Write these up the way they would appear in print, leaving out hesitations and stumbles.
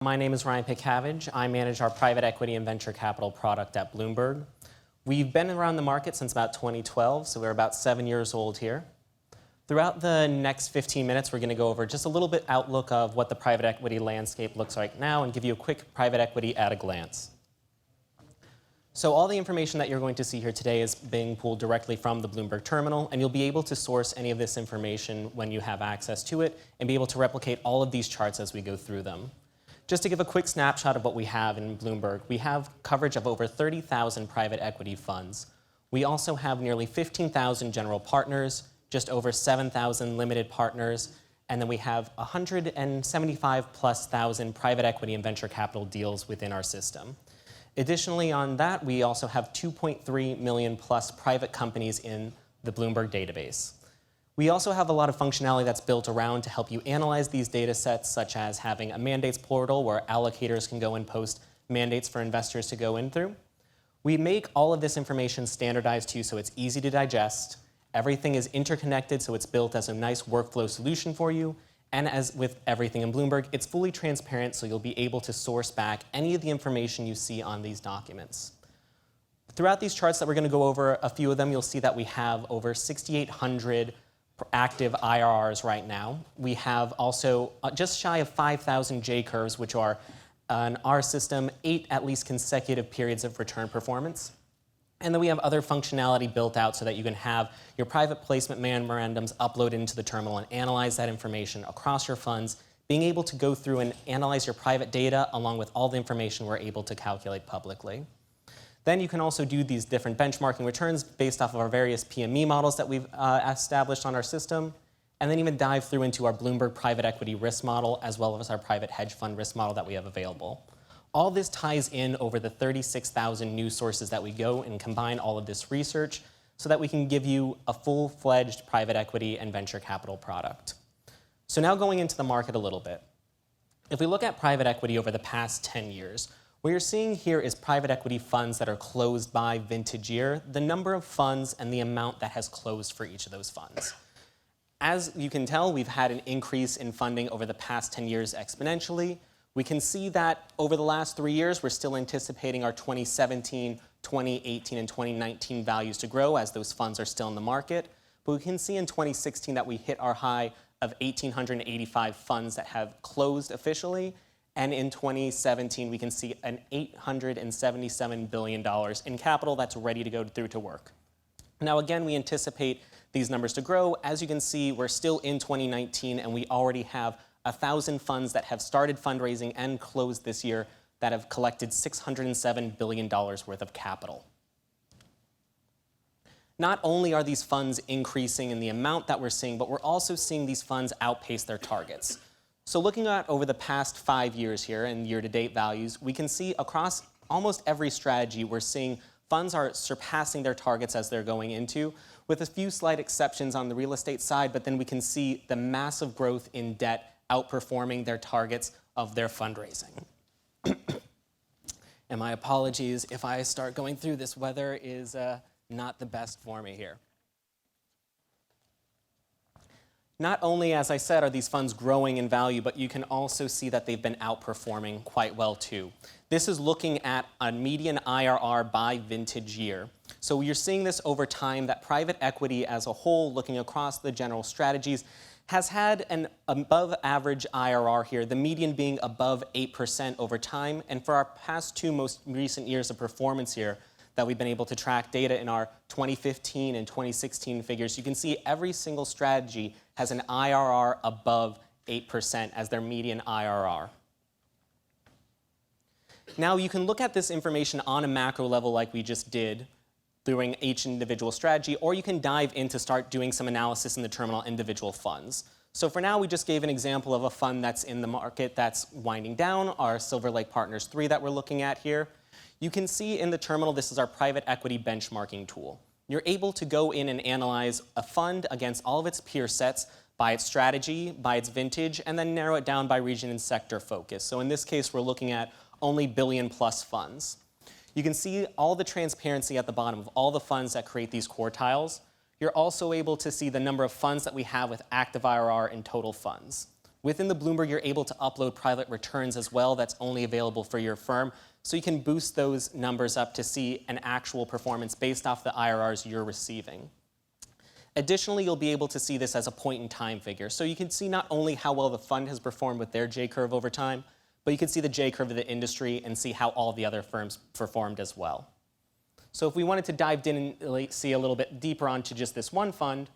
My name is Ryan Pitcavage. I manage our private equity and venture capital product at Bloomberg. We've been around the market since about 2012, so we're about 7 years old here. Throughout the next 15 minutes, we're going to go over just a little bit outlook of what the private equity landscape looks like now and give you a quick private equity at a glance. So all the information that you're going to see here today is being pulled directly from the Bloomberg terminal, and you'll be able to source any of this information when you have access to it and be able to replicate all of these charts as we go through them. Just to give a quick snapshot of what we have in Bloomberg, we have coverage of over 30,000 private equity funds. We also have nearly 15,000 general partners, just over 7,000 limited partners, and then we have 175 plus thousand private equity and venture capital deals within our system. Additionally on that, we also have 2.3 million plus private companies in the Bloomberg database. We also have a lot of functionality that's built around to help you analyze these data sets, such as having a mandates portal where allocators can go and post mandates for investors to go in through. We make all of this information standardized too, so it's easy to digest. Everything is interconnected, so it's built as a nice workflow solution for you. And as with everything in Bloomberg, it's fully transparent, so you'll be able to source back any of the information you see on these documents. Throughout these charts that we're going to go over, a few of them, you'll see that we have over 6,800 active IRRs right now. We have also just shy of 5,000 J-curves, which are, in our system, 8 at least consecutive periods of return performance. And then we have other functionality built out so that you can have your private placement memorandums uploaded into the terminal and analyze that information across your funds, being able to go through and analyze your private data along with all the information we're able to calculate publicly. Then you can also do these different benchmarking returns based off of our various PME models that we've established on our system, and then even dive through into our Bloomberg private equity risk model as well as our private hedge fund risk model that we have available. All this ties in over the 36,000 news sources that we go and combine all of this research so that we can give you a full-fledged private equity and venture capital product. So now going into the market a little bit. If we look at private equity over the past 10 years, what you're seeing here is private equity funds that are closed by vintage year, the number of funds and the amount that has closed for each of those funds. As you can tell, we've had an increase in funding over the past 10 years exponentially. We can see that over the last 3 years, we're still anticipating our 2017, 2018, and 2019 values to grow as those funds are still in the market. But we can see in 2016 that we hit our high of 1,885 funds that have closed officially. And in 2017, we can see an $877 billion in capital that's ready to go through to work. Now, again, we anticipate these numbers to grow. As you can see, we're still in 2019, and we already have 1,000 funds that have started fundraising and closed this year that have collected $607 billion worth of capital. Not only are these funds increasing in the amount that we're seeing, but we're also seeing these funds outpace their targets. So looking at over the past 5 years here and year-to-date values, we can see across almost every strategy we're seeing funds are surpassing their targets as they're going into, with a few slight exceptions on the real estate side, but then we can see the massive growth in debt outperforming their targets of their fundraising. And my apologies if I start going through this. Weather is not the best for me here. Not only, as I said, are these funds growing in value, but you can also see that they've been outperforming quite well too. This is looking at a median IRR by vintage year. So you're seeing this over time that private equity as a whole, looking across the general strategies, has had an above average IRR here, the median being above 8% over time. And for our past 2 most recent years of performance here, that we've been able to track data in our 2015 and 2016 figures, you can see every single strategy has an IRR above 8% as their median IRR. Now you can look at this information on a macro level like we just did during each individual strategy, or you can dive in to start doing some analysis in the terminal individual funds. So for now, we just gave an example of a fund that's in the market that's winding down, our Silver Lake Partners 3 that we're looking at here. You can see in the terminal, this is our private equity benchmarking tool. You're able to go in and analyze a fund against all of its peer sets by its strategy, by its vintage, and then narrow it down by region and sector focus. So in this case, we're looking at only billion-plus funds. You can see all the transparency at the bottom of all the funds that create these quartiles. You're also able to see the number of funds that we have with active IRR in total funds. Within the Bloomberg, you're able to upload private returns as well that's only available for your firm. So you can boost those numbers up to see an actual performance based off the IRRs you're receiving. Additionally, you'll be able to see this as a point-in-time figure. So you can see not only how well the fund has performed with their J-curve over time, but you can see the J-curve of the industry and see how all the other firms performed as well. So if we wanted to dive in and see a little bit deeper onto just this one fund,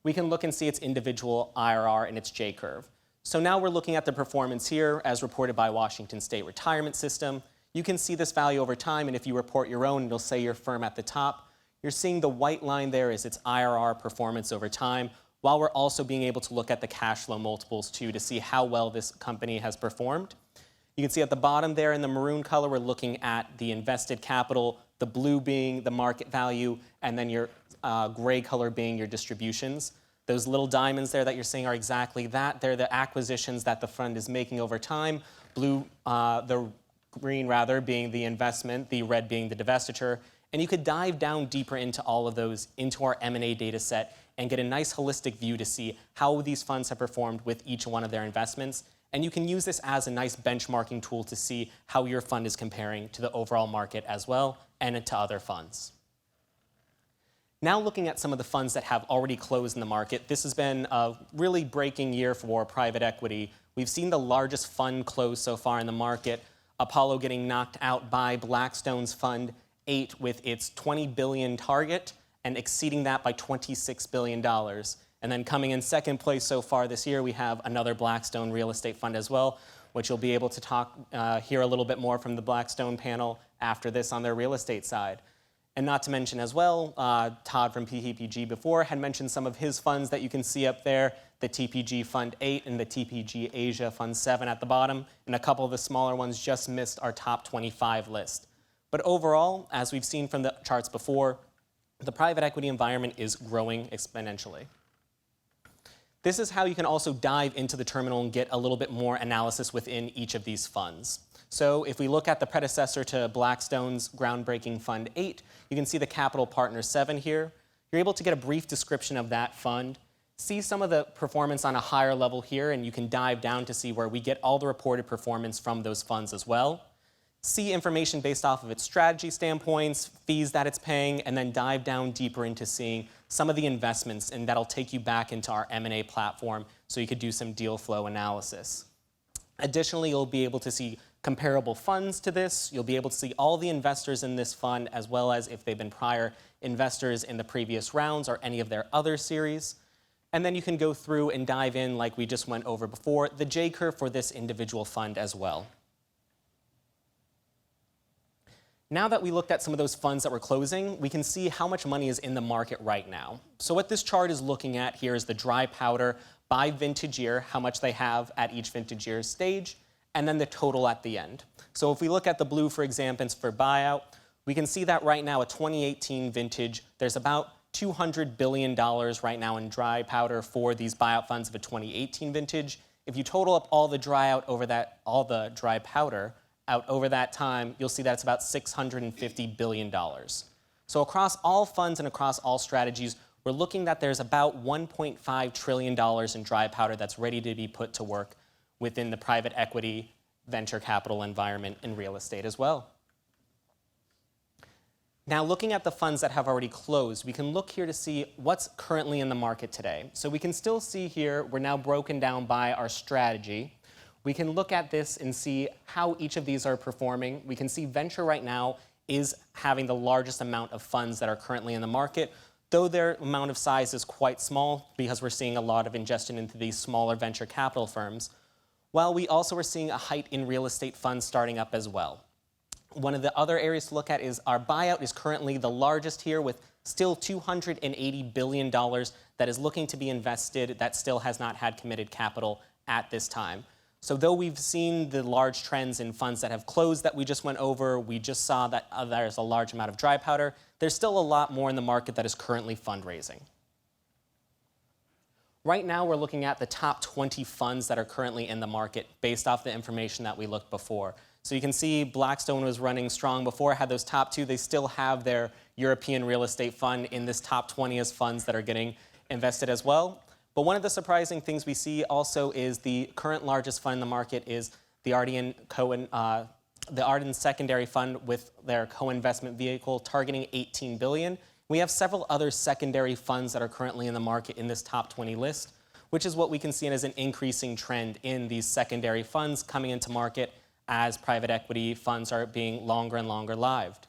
we can look and see its individual IRR and its J-curve. So now we're looking at the performance here as reported by Washington State Retirement System. You can see this value over time, and if you report your own, it'll say your firm at the top. You're seeing the white line there is its IRR performance over time, while we're also being able to look at the cash flow multiples too to see how well this company has performed. You can see at the bottom there in the maroon color, we're looking at the invested capital, the blue being the market value, and then your gray color being your distributions. Those little diamonds there that you're seeing are exactly that. They're the acquisitions that the fund is making over time. The green rather being the investment, the red being the divestiture. And you could dive down deeper into all of those into our M&A data set and get a nice holistic view to see how these funds have performed with each one of their investments. And you can use this as a nice benchmarking tool to see how your fund is comparing to the overall market as well and to other funds. Now looking at some of the funds that have already closed in the market, this has been a really breaking year for private equity. We've seen the largest fund close so far in the market, Apollo getting knocked out by Blackstone's Fund 8 with its $20 billion target and exceeding that by $26 billion. And then coming in second place so far this year, we have another Blackstone real estate fund as well, which you'll be able to hear a little bit more from the Blackstone panel after this on their real estate side. And not to mention as well, Todd from PPG before had mentioned some of his funds that you can see up there, the TPG Fund 8 and the TPG Asia Fund 7 at the bottom, and a couple of the smaller ones just missed our top 25 list. But overall, as we've seen from the charts before, the private equity environment is growing exponentially. This is how you can also dive into the terminal and get a little bit more analysis within each of these funds. So if we look at the predecessor to Blackstone's groundbreaking Fund 8, you can see the Capital Partners 7 here. You're able to get a brief description of that fund, see some of the performance on a higher level here, and you can dive down to see where we get all the reported performance from those funds as well. See information based off of its strategy standpoints, fees that it's paying, and then dive down deeper into seeing some of the investments, and that'll take you back into our M&A platform so you could do some deal flow analysis. Additionally, you'll be able to see comparable funds to this. You'll be able to see all the investors in this fund as well as if they've been prior investors in the previous rounds or any of their other series. And then you can go through and dive in, like we just went over before, the J-curve for this individual fund as well. Now that we looked at some of those funds that were closing, we can see how much money is in the market right now. So what this chart is looking at here is the dry powder by vintage year, how much they have at each vintage year stage, and then the total at the end. So if we look at the blue, for example, for buyout, we can see that right now, a 2018 vintage, there's about $200 billion right now in dry powder for these buyout funds of a 2018 vintage. If you total up all the dry powder out over that time, you'll see that it's about $650 billion. So across all funds and across all strategies, we're looking that there's about $1.5 trillion in dry powder that's ready to be put to work within the private equity, venture capital environment, and real estate as well. Now, looking at the funds that have already closed, we can look here to see what's currently in the market today. So we can still see here, we're now broken down by our strategy. We can look at this and see how each of these are performing. We can see venture right now is having the largest amount of funds that are currently in the market, though their amount of size is quite small because we're seeing a lot of ingestion into these smaller venture capital firms, while we also are seeing a height in real estate funds starting up as well. One of the other areas to look at is our buyout is currently the largest here with still $280 billion that is looking to be invested that still has not had committed capital at this time. So though we've seen the large trends in funds that have closed that we just went over, we just saw that there's a large amount of dry powder, there's still a lot more in the market that is currently fundraising. Right now, we're looking at the top 20 funds that are currently in the market based off the information that we looked before. So you can see Blackstone was running strong before, had those top two. They still have their European real estate fund in this top 20 as funds that are getting invested as well. But one of the surprising things we see also is the current largest fund in the market is the Arden Secondary Fund with their co-investment vehicle targeting $18 billion. We have several other secondary funds that are currently in the market in this top 20 list, which is what we can see as an increasing trend in these secondary funds coming into market as private equity funds are being longer and longer lived.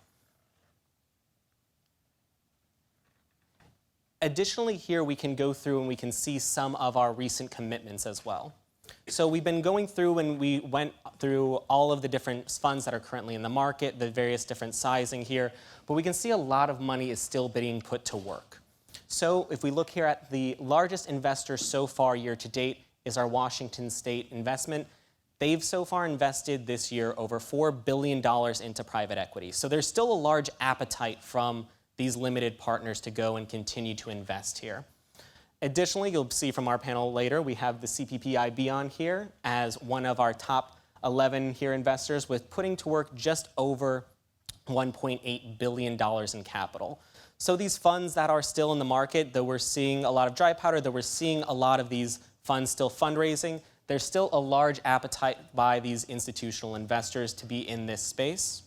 Additionally, here we can go through and we can see some of our recent commitments as well. So we've been going through and we went through all of the different funds that are currently in the market, the various different sizing here, but we can see a lot of money is still being put to work. So if we look here at the largest investor so far year to date is our Washington State investment. They've so far invested this year over $4 billion into private equity. So there's still a large appetite from these limited partners to go and continue to invest here. Additionally, you'll see from our panel later, we have the CPPIB on here as one of our top 11 here investors with putting to work just over $1.8 billion in capital. So these funds that are still in the market, though we're seeing a lot of dry powder, though we're seeing a lot of these funds still fundraising, there's still a large appetite by these institutional investors to be in this space.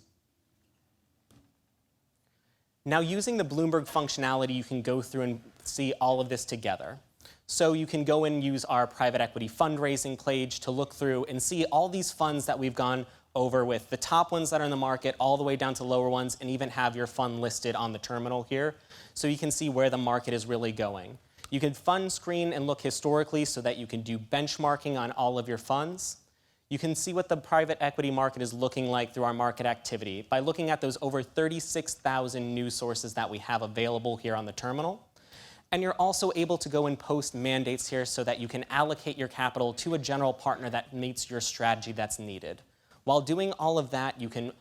Now, using the Bloomberg functionality, you can go through and see all of this together. So you can go and use our private equity fundraising page to look through and see all these funds that we've gone over with, the top ones that are in the market all the way down to lower ones, and even have your fund listed on the terminal here so you can see where the market is really going. You can fund screen and look historically so that you can do benchmarking on all of your funds. You can see what the private equity market is looking like through our market activity by looking at those over 36,000 news sources that we have available here on the terminal. And you're also able to go and post mandates here so that you can allocate your capital to a general partner that meets your strategy that's needed. While doing all of that, you can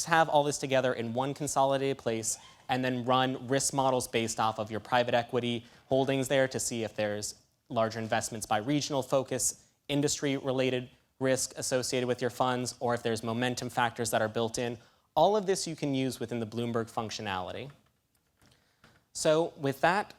have all this together in one consolidated place and then run risk models based off of your private equity holdings there to see if there's larger investments by regional focus, industry-related risk associated with your funds, or if there's momentum factors that are built in. All of this you can use within the Bloomberg functionality. So with that,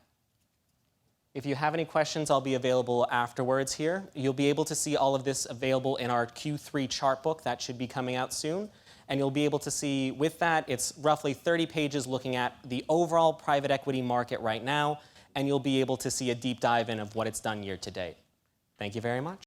if you have any questions, I'll be available afterwards here. You'll be able to see all of this available in our Q3 chart book that should be coming out soon. And you'll be able to see with that, it's roughly 30 pages looking at the overall private equity market right now, and you'll be able to see a deep dive in of what it's done year to date. Thank you very much.